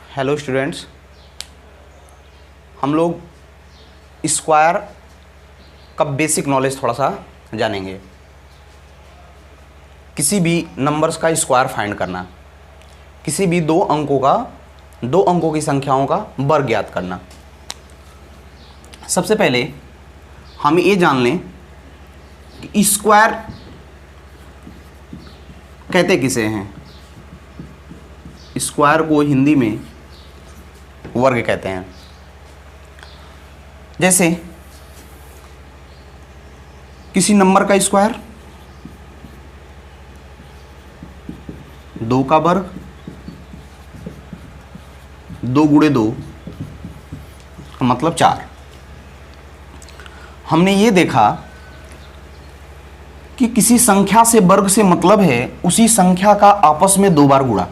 Hello students, हम लोग square का बेसिक नॉलेज थोड़ा सा जानेंगे। किसी भी नंबर्स का स्क्वायर फाइंड करना, किसी भी दो अंकों की संख्याओं का वर्ग ज्ञात करना। सबसे पहले हम ये जान लें कि स्क्वायर कहते किसे हैं। स्क्वायर को हिंदी में वर्ग कहते हैं। जैसे किसी नंबर का स्क्वायर 2 का वर्ग, 2 गुणे 2 मतलब 4। हमने ये देखा कि किसी संख्या से वर्ग से मतलब है उसी संख्या का आपस में 2 बार गुणा।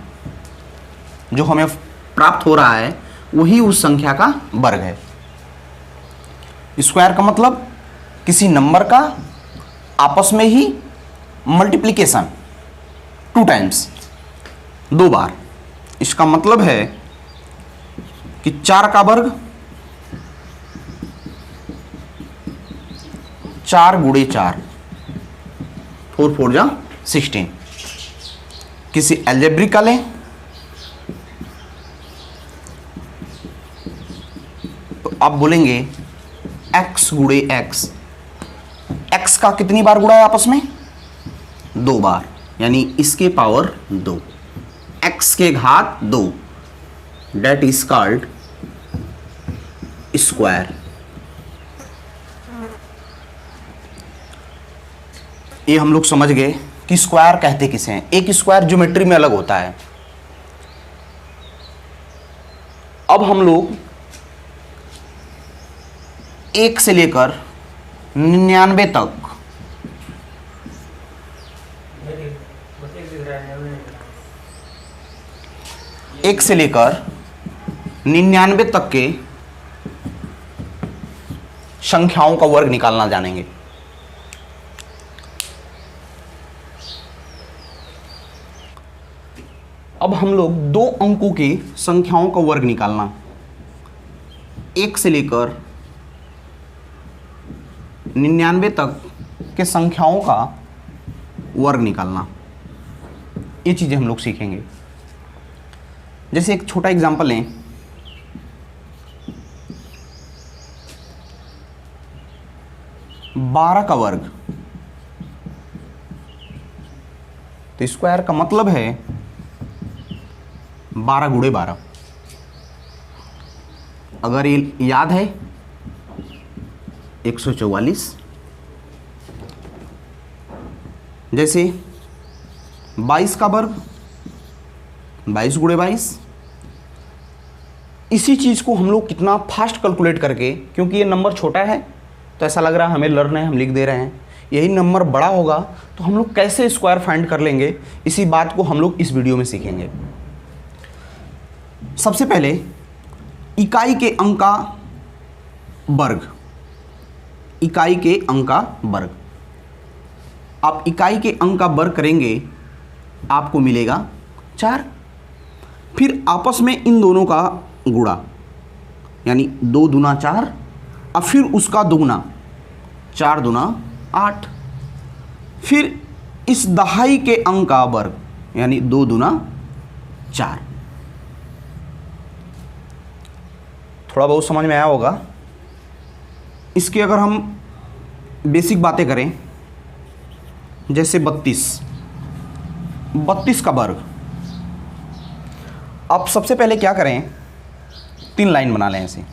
जो हमें प्राप्त हो रहा है वही उस संख्या का वर्ग है। स्क्वायर का मतलब किसी नंबर का आपस में ही मल्टीप्लिकेशन 2 टाइम्स, 2 बार। इसका मतलब है कि 4 का वर्ग 4 गुणे 4, 4 4 जा 16। किसी अलजेब्रिक का लें तो आप बोलेंगे x गुणे x। x का कितनी बार गुणा है आपस में? 2 बार, यानी इसके पावर 2, x के घात 2। That is called square. ये हम लोग समझ गए कि स्क्वायर कहते किसे हैं। एक स्क्वायर ज्योमेट्री में अलग होता है। अब हम लोग 1 से लेकर 99 तक एक से लेकर 99 तक के संख्याओं का वर्ग निकालना जानेंगे। अब हम लोग 2 अंकों की संख्याओं का वर्ग निकालना, 1 से लेकर 99 तक के संख्याओं का वर्ग निकालना, ये चीज़ें हम लोग सीखेंगे। जैसे एक छोटा एग्जांपल लें, बारह का वर्ग। तो स्क्वायर का मतलब है 12 गुणे 12। अगर ये याद है 144। जैसे 22 का वर्ग 22 गुणे 22। इसी चीज़ को हम लोग कितना फास्ट कैलकुलेट करके, क्योंकि ये नंबर छोटा है तो ऐसा लग रहा है हमें लर्न है, हम लिख दे रहे हैं। यही नंबर बड़ा होगा तो हम लोग कैसे स्क्वायर फाइंड कर लेंगे, इसी बात को हम लोग इस वीडियो में सीखेंगे। सबसे पहले इकाई के अंक का वर्ग। इकाई के अंक का वर्ग, आप इकाई के अंक का वर्ग करेंगे आपको मिलेगा 4। फिर आपस में इन दोनों का गुणा, यानी 2 दूना 4, और फिर उसका दुगुना 4 दूना 8। फिर इस दहाई के अंक का वर्ग, यानी 2 दूना 4। थोड़ा बहुत समझ में आया होगा। इसके अगर हम बेसिक बातें करें, जैसे 32 का वर्ग। आप सबसे पहले क्या करें, 3 लाइन बना लें ऐसे।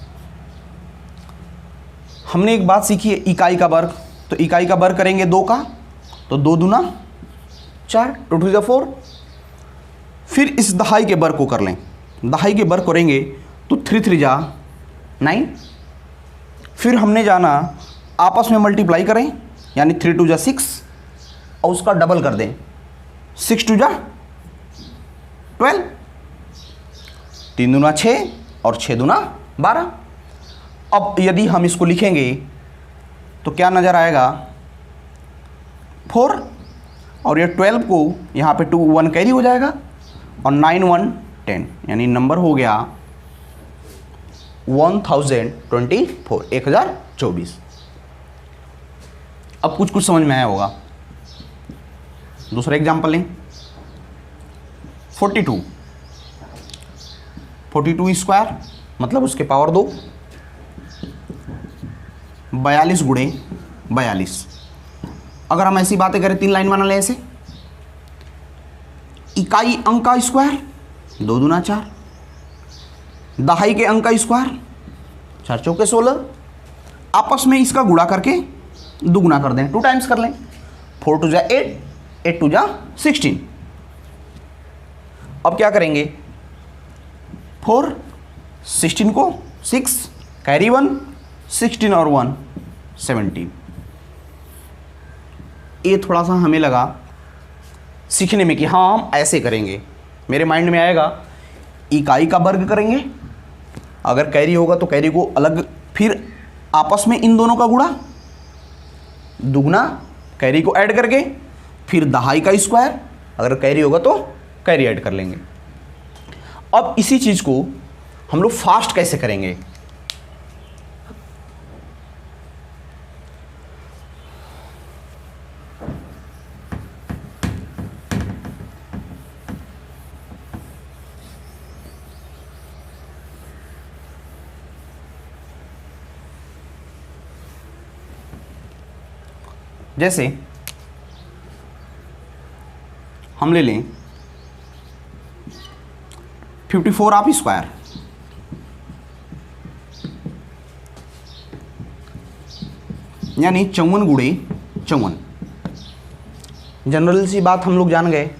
हमने एक बात सीखी है इकाई का वर्ग, तो इकाई का वर्ग करेंगे 2 का, तो 2 दूना 4, 2 2 4। फिर इस दहाई के वर्ग को कर लें, दहाई के वर्ग करेंगे तो 3 3 जा 9। फिर हमने जाना आपस में मल्टीप्लाई करें, यानी 3 2 जा 6, और उसका डबल कर दें, 6 2 जा 12, 3 दूना 6 और 6 दूना 12। अब यदि हम इसको लिखेंगे तो क्या नज़र आएगा, 4, और ये 12 को यहाँ पे 2 1 कैरी हो जाएगा, और 9 1 10, यानी नंबर हो गया 1024, 1024। अब कुछ कुछ समझ में आया होगा। दूसरा एग्जाम्पल लें, 42 स्क्वायर मतलब उसके पावर 2, 42 गुणे 42। अगर हम ऐसी बातें करें 3 लाइन बना लें ऐसे, इकाई अंक का स्क्वायर 2 दूना 4, दहाई के अंक का स्क्वायर 4 चौके 16, आपस में इसका गुणा करके दुगुना कर दें, 2 टाइम्स कर लें, 4 2 जा 8, 8 2 जा 16। अब क्या करेंगे, 4 16 को 6 कैरी 1, 16 और 1 17। ये थोड़ा सा हमें लगा सीखने में कि हाँ हम ऐसे करेंगे, मेरे माइंड में आएगा इकाई का वर्ग करेंगे, अगर कैरी होगा तो कैरी को अलग, फिर आपस में इन दोनों का गुणा, दुगना कैरी को ऐड करके, फिर दहाई का स्क्वायर, अगर कैरी होगा तो कैरी ऐड कर लेंगे। अब इसी चीज़ को हम लोग फास्ट कैसे करेंगे, जैसे हम ले लें 54 आप स्क्वायर, यानी 54 गुणे 54। जनरल सी बात हम लोग जान गए,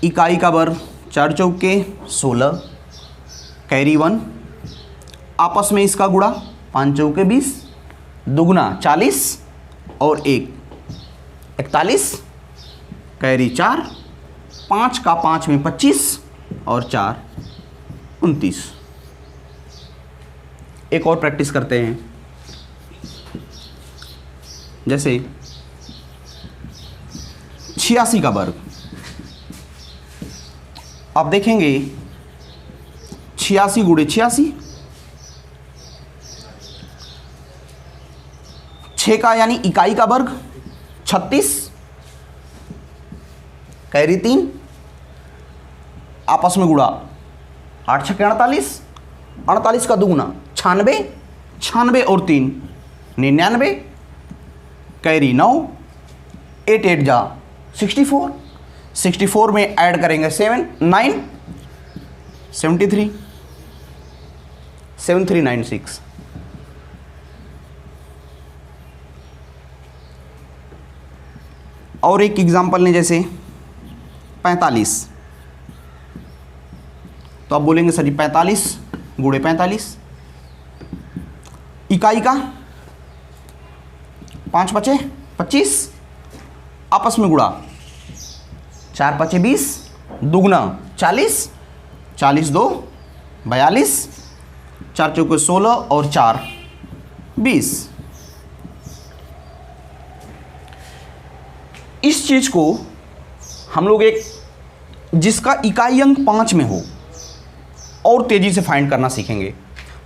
इकाई का वर्ग 4 चौके 16, कैरी 1, आपस में इसका गुणा 5 चौके 20, दुगना 40 और 1 41, कैरी 4, 5 का 5 में 25 और 4 29। एक और प्रैक्टिस करते हैं, जैसे 86 का वर्ग। आप देखेंगे 86 गुणे 86, 6 का यानी इकाई का वर्ग 36, कैरी 3, आपस में गुणा 8 छक्के 48, 48 का दुगुना 96, 96 और 3 99, कैरी 9, 8 8 जा 64, 64 में ऐड करेंगे 7 9 73, 7396। और एक एग्जाम्पल लें, जैसे 45, तो आप बोलेंगे सर जी 45 गुणे 45, इकाई का 5 बचे 25, आपस में गुणा 4 5 20, दुगना 40, 40 2 42, 4 चौके 16 और 4 20। इस चीज़ को हम लोग एक जिसका इकाई अंक 5 में हो और तेज़ी से फाइंड करना सीखेंगे,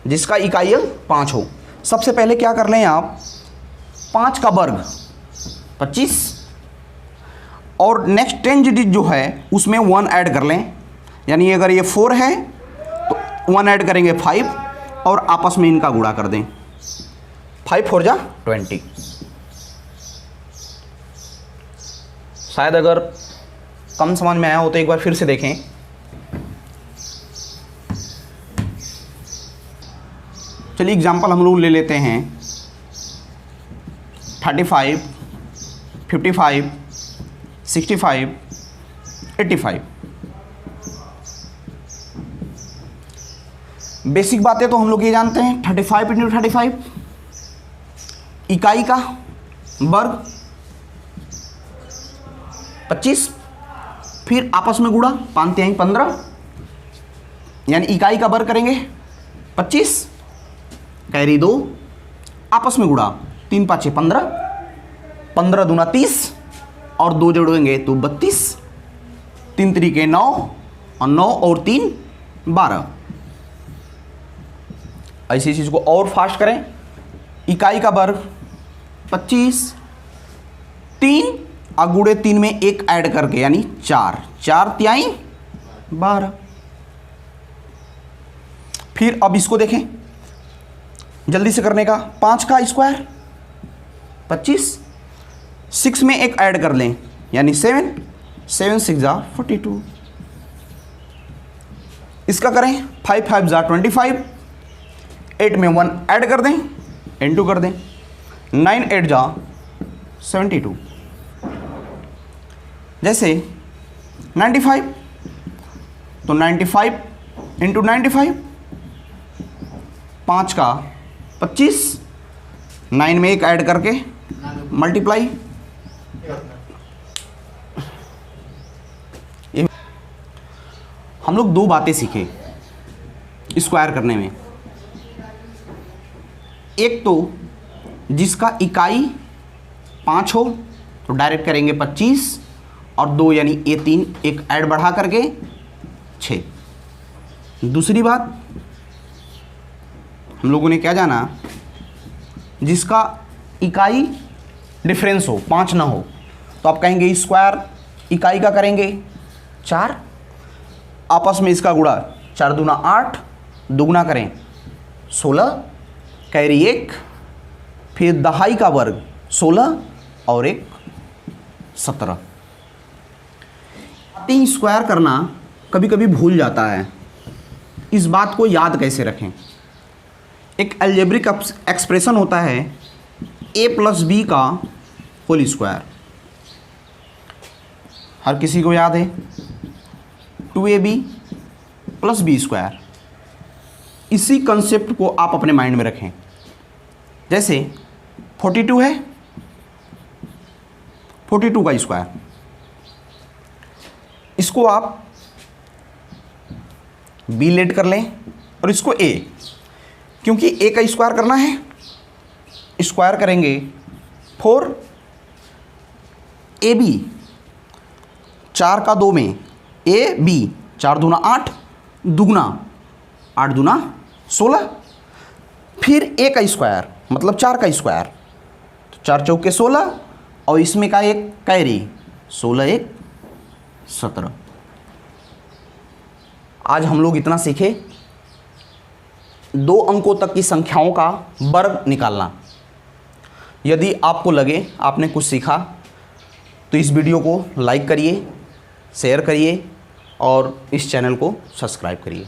जिसका इकाई अंक 5 हो। सबसे पहले क्या कर लें आप, 5 का वर्ग 25 और नेक्स्ट 10 डिजिट जो है उसमें 1 ऐड कर लें, यानी अगर ये 4 है तो 1 ऐड करेंगे 5 और आपस में इनका गुणा कर दें, 5 4 जा 20। शायद अगर कम समझ में आया हो तो एक बार फिर से देखें। चलिए एग्जाम्पल हम लोग ले लेते हैं 35, 55, 65, 85। बेसिक बातें तो हम लोग ये जानते हैं, 35 इंटू 35 इकाई का वर्ग 25, फिर आपस में गुणा 5 तिहाई 15, यानी इकाई का वर्ग करेंगे 25, कैरी 2, आपस में गुणा 3 5 15, 15 दूना 30 और 2 जोड़ेंगे तो 32, 3 3 के 9 और 9 और 3 12। ऐसी चीज़ को और फास्ट करें, इकाई का वर्ग 25, 3 और गुणे 3 में 1 ऐड करके यानी 4, 4 तिहाई 12। फिर अब इसको देखें जल्दी से करने का, 5 का स्क्वायर 25, 6 में 1 ऐड कर लें यानी 7, 7 6 जा 42। इसका करें 5 5 जा 25, 8 में 1 ऐड कर दें, इनटू कर दें, 9 8 जा 72। जैसे 95 तो 95 इंटू 95, 5 का 25, 9 में 1 ऐड करके मल्टीप्लाई। हम लोग 2 बातें सीखे स्क्वायर करने में। एक तो जिसका इकाई 5 हो तो डायरेक्ट करेंगे 25 और 2 यानी A3 एक ऐड बढ़ा करके 6। दूसरी बात हम लोगों ने क्या जाना, जिसका इकाई डिफरेंस हो 5 ना हो तो आप कहेंगे स्क्वायर इकाई का करेंगे 4, आपस में इसका गुणा 4 दूना 8, दुगुना करें 16, कैरी 1, फिर दहाई का वर्ग 16 और 1 17। स्क्वायर करना कभी कभी भूल जाता है, इस बात को याद कैसे रखें। एक अलजेब्रिक एक्सप्रेशन होता है a प्लस बी का होल स्क्वायर, हर किसी को याद है 2ab प्लस बी स्क्वायर। इसी कंसेप्ट को आप अपने माइंड में रखें। जैसे 42 है, 42 का स्क्वायर, इसको आप b लेट कर लें और इसको a, क्योंकि a का स्क्वायर करना है, स्क्वायर करेंगे 4 ab, 4 का 2 में ab, 4 दूना 8, दुगना 8 दूना 16, फिर a का स्क्वायर मतलब 4 का स्क्वायर, तो 4 चौके 16 और इसमें का एक कैरी 16 1 17। आज हम लोग इतना सीखे 2 अंकों तक की संख्याओं का वर्ग निकालना। यदि आपको लगे आपने कुछ सीखा तो इस वीडियो को लाइक करिए, शेयर करिए और इस चैनल को सब्सक्राइब करिए।